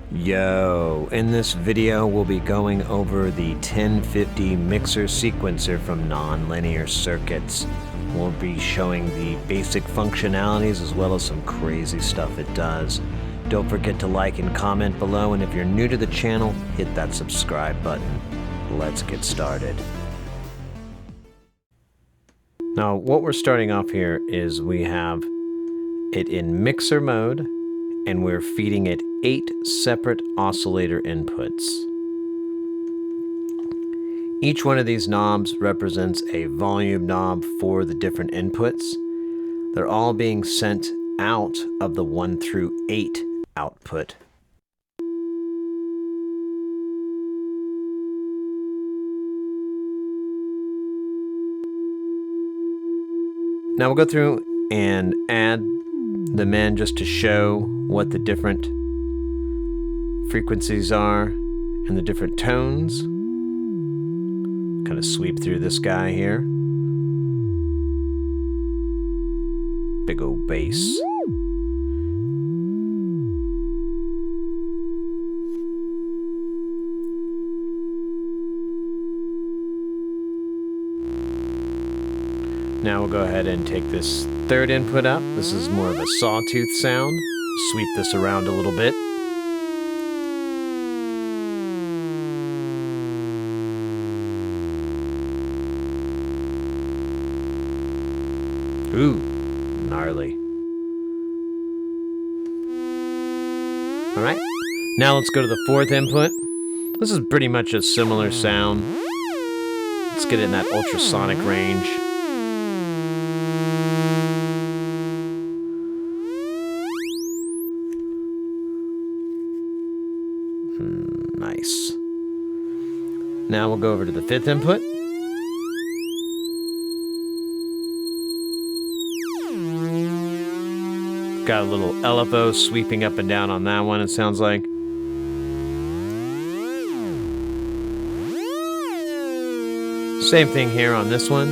Yo, in this video we'll be going over the 1050 mixer sequencer from Nonlinear Circuits. We'll be showing the basic functionalities as well as some crazy stuff it does. Don't forget to like and comment below, and if you're new to the channel, hit that subscribe button. Let's get started. Now what we're starting off here is we have it in mixer mode, and we're feeding it 8 separate oscillator inputs. Each one of these knobs represents a volume knob for the different inputs. They're all being sent out of the 1 through 8 output. Now we'll go through and add them in just to show what the different frequencies are and the different tones. Kind of sweep through this guy here. Big old bass. Now we'll go ahead and take this third input up. This is more of a sawtooth sound. Sweep this around a little bit. Ooh, gnarly. All right, now let's go to the fourth input. This is pretty much a similar sound. Let's get it in that ultrasonic range. Nice. Now we'll go over to the fifth input. Got a little LFO sweeping up and down on that one, it sounds like. Same thing here on this one.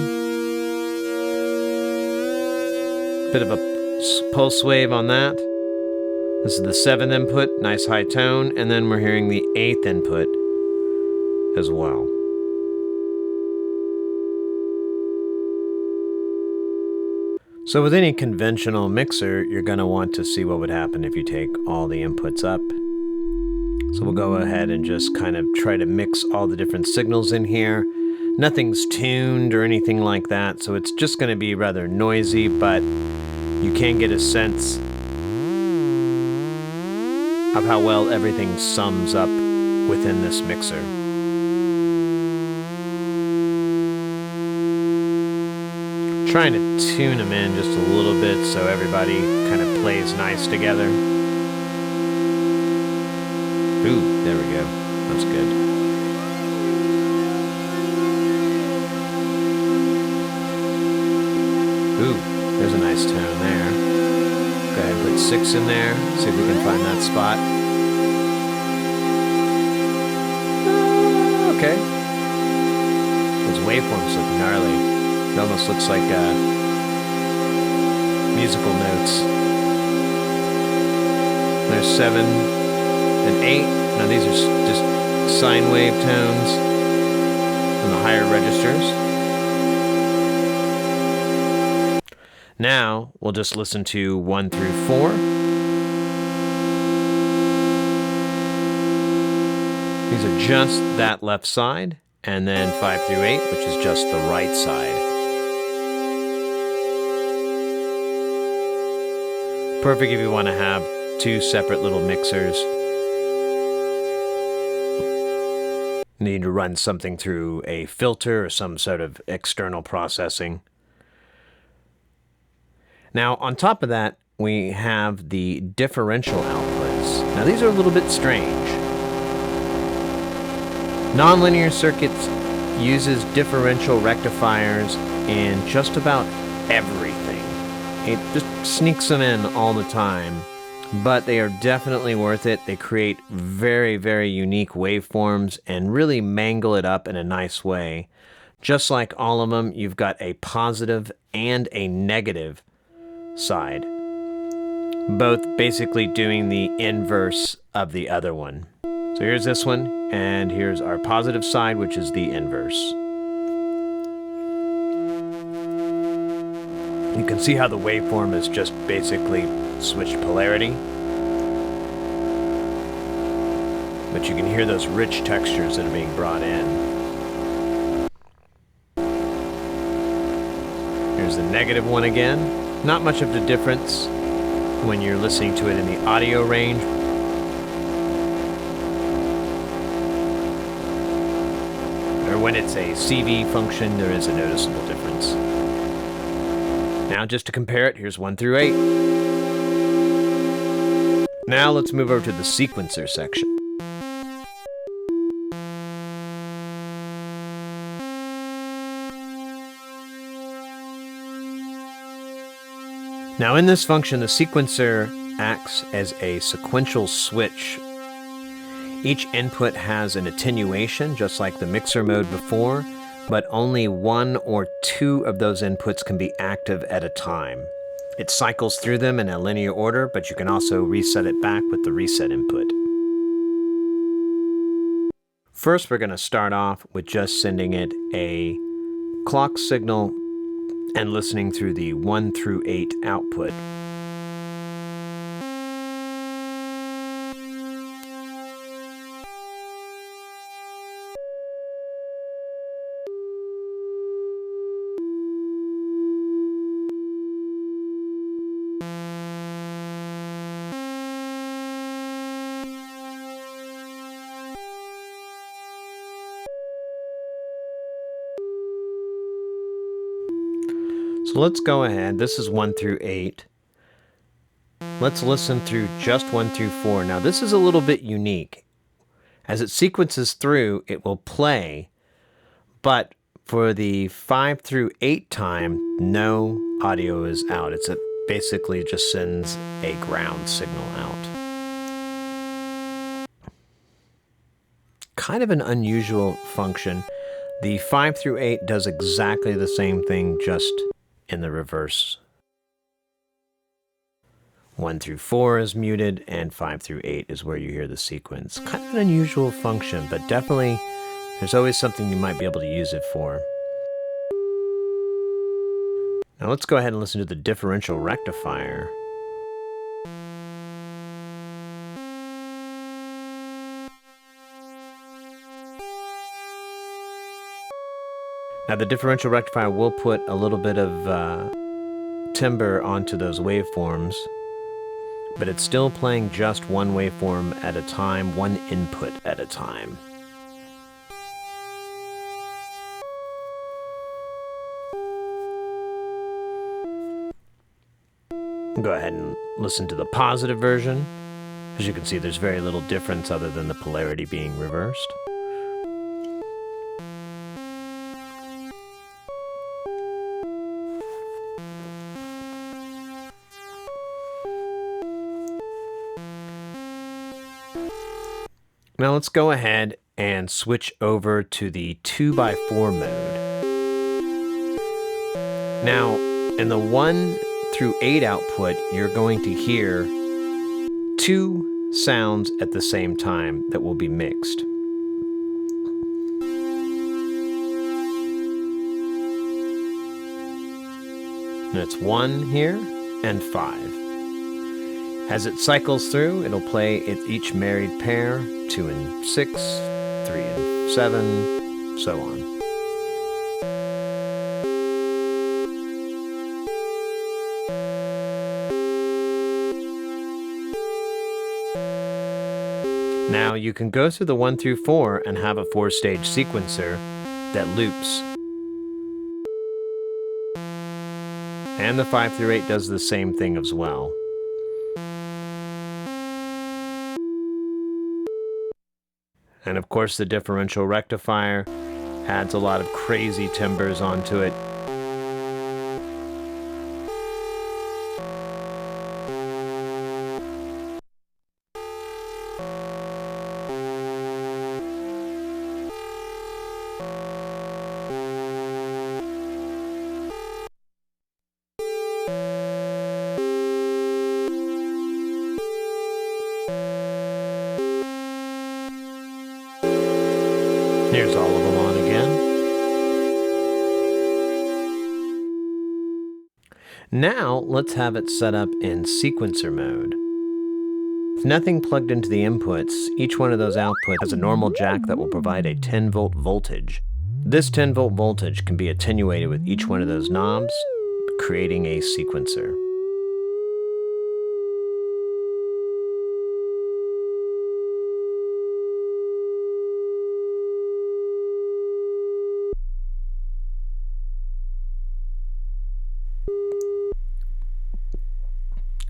Bit of a pulse wave on that. This is the 7th input, nice high tone, and then we're hearing the 8th input as well. So with any conventional mixer, you're going to want to see what would happen if you take all the inputs up. So we'll go ahead and just kind of try to mix all the different signals in here. Nothing's tuned or anything like that, so it's just going to be rather noisy, but you can get a sense of how well everything sums up within this mixer. Trying to tune them in just a little bit so everybody kind of plays nice together. Ooh, there we go. That's good. Ooh, there's a nice tone there. Go ahead and put 6 in there, see if we can find that spot. Okay. Those waveforms look gnarly. It almost looks like musical notes. There's 7 and 8. Now these are just sine wave tones from the higher registers. Now, we'll just listen to 1 through 4. These are just that left side, and then 5 through 8, which is just the right side. Perfect if you want to have 2 separate little mixers. You need to run something through a filter or some sort of external processing. Now, on top of that, we have the differential outputs. Now, these are a little bit strange. Nonlinear Circuits uses differential rectifiers in just about everything. It just sneaks them in all the time, but they are definitely worth it. They create very, very unique waveforms and really mangle it up in a nice way. Just like all of them, you've got a positive and a negative side. both basically doing the inverse of the other one. So here's this one, and here's our positive side, which is the inverse. You can see how the waveform is just basically switched polarity. But you can hear those rich textures that are being brought in. Here's the negative one again. Not much of a difference when you're listening to it in the audio range. Or when it's a CV function, there is a noticeable difference. Now just to compare it, here's 1 through 8. Now let's move over to the sequencer section. Now in this function, the sequencer acts as a sequential switch. Each input has an attenuation, just like the mixer mode before, but only 1 or 2 of those inputs can be active at a time. It cycles through them in a linear order, but you can also reset it back with the reset input. First, we're going to start off with just sending it a clock signal and listening through the 1 through 8 output. So let's go ahead. This is 1 through 8. Let's listen through just 1 through 4. Now this is a little bit unique. As it sequences through, it will play, but for the 5 through 8 time, no audio is out. It basically just sends a ground signal out. Kind of an unusual function. The 5 through 8 does exactly the same thing, just in the reverse. 1 through 4 is muted, and 5 through 8 is where you hear the sequence. Kind of an unusual function, but definitely there's always something you might be able to use it for. Now let's go ahead and listen to the differential rectifier. Now the differential rectifier will put a little bit of timbre onto those waveforms, but it's still playing just one waveform at a time, one input at a time. Go ahead and listen to the positive version. As you can see, there's very little difference other than the polarity being reversed. Now let's go ahead and switch over to the 2x4 mode. Now, in the 1 through 8 output, you're going to hear 2 sounds at the same time that will be mixed. And it's 1 here and 5. As it cycles through, it'll play each married pair, 2 and 6, 3 and 7, so on. Now you can go through the 1 through 4 and have a 4-stage sequencer that loops. And the 5 through 8 does the same thing as well. And of course the differential rectifier adds a lot of crazy timbres onto it. Here's all of them on again. Now, let's have it set up in sequencer mode. With nothing plugged into the inputs, each one of those outputs has a normal jack that will provide a 10-volt voltage. This 10-volt voltage can be attenuated with each one of those knobs, creating a sequencer.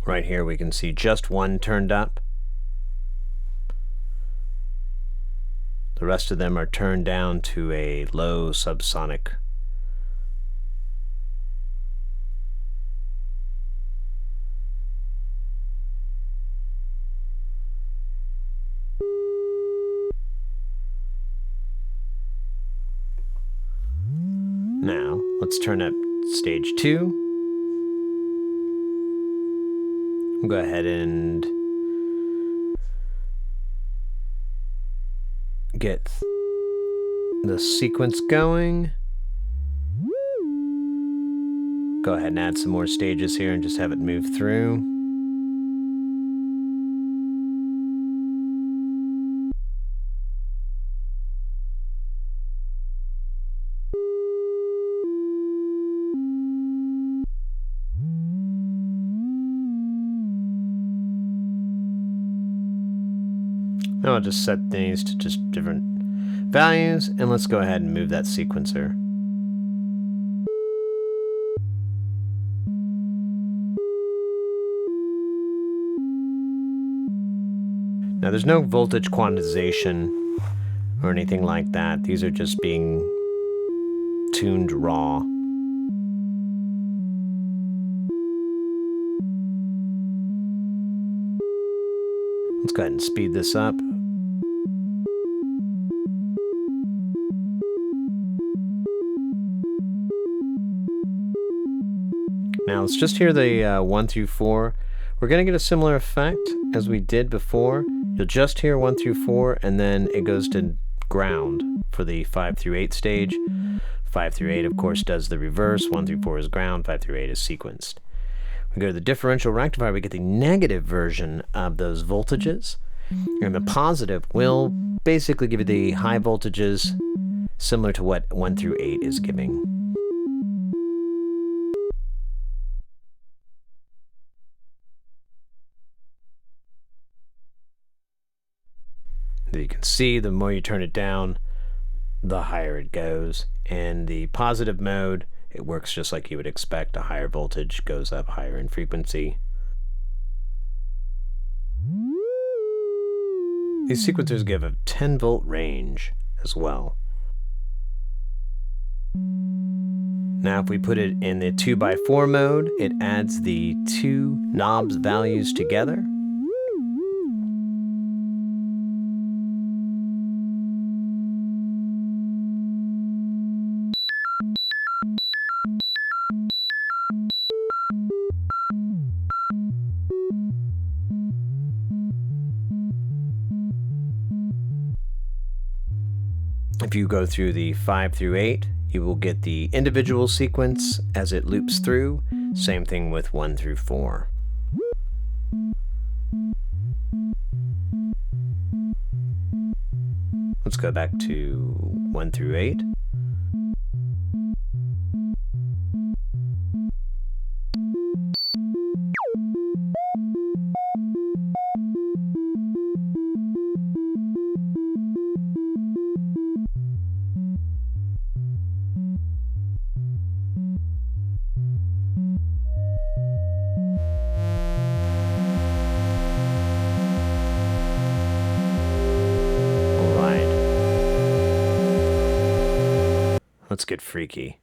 Right here we can see just one turned up. The rest of them are turned down to a low subsonic. Now, let's turn up stage 2. We'll go ahead and get the sequence going. Go ahead and add some more stages here and just have it move through. Now I'll just set these to just different values, and let's go ahead and move that sequencer. Now there's no voltage quantization or anything like that. These are just being tuned raw. Let's go ahead and speed this up. Now let's just hear the 1 through 4. We're going to get a similar effect as we did before. You'll just hear 1 through 4, and then it goes to ground for the 5 through 8 stage. 5 through 8, of course, does the reverse. 1 through 4 is ground. 5 through 8 is sequenced. We go to the differential rectifier, we get the negative version of those voltages. And the positive will basically give you the high voltages similar to what 1 through 8 is giving. You can see the more you turn it down, the higher it goes. And the positive mode, it works just like you would expect. A higher voltage goes up higher in frequency. These sequencers give a 10-volt range as well. Now if we put it in the 2x4 mode, it adds the two knobs values together. If you go through the 5 through 8, you will get the individual sequence as it loops through. Same thing with 1 through 4. Let's go back to 1 through 8. Let's get freaky.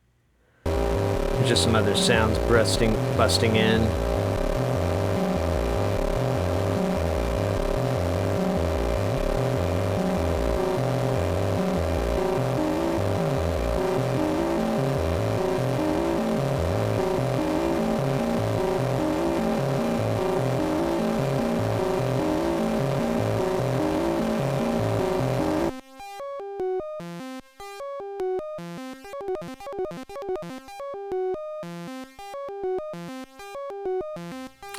There's just some other sounds busting in.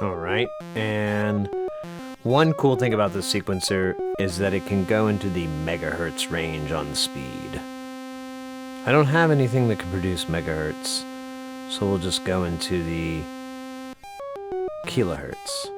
Alright, and one cool thing about this sequencer is that it can go into the megahertz range on speed. I don't have anything that can produce megahertz, so we'll just go into the kilohertz.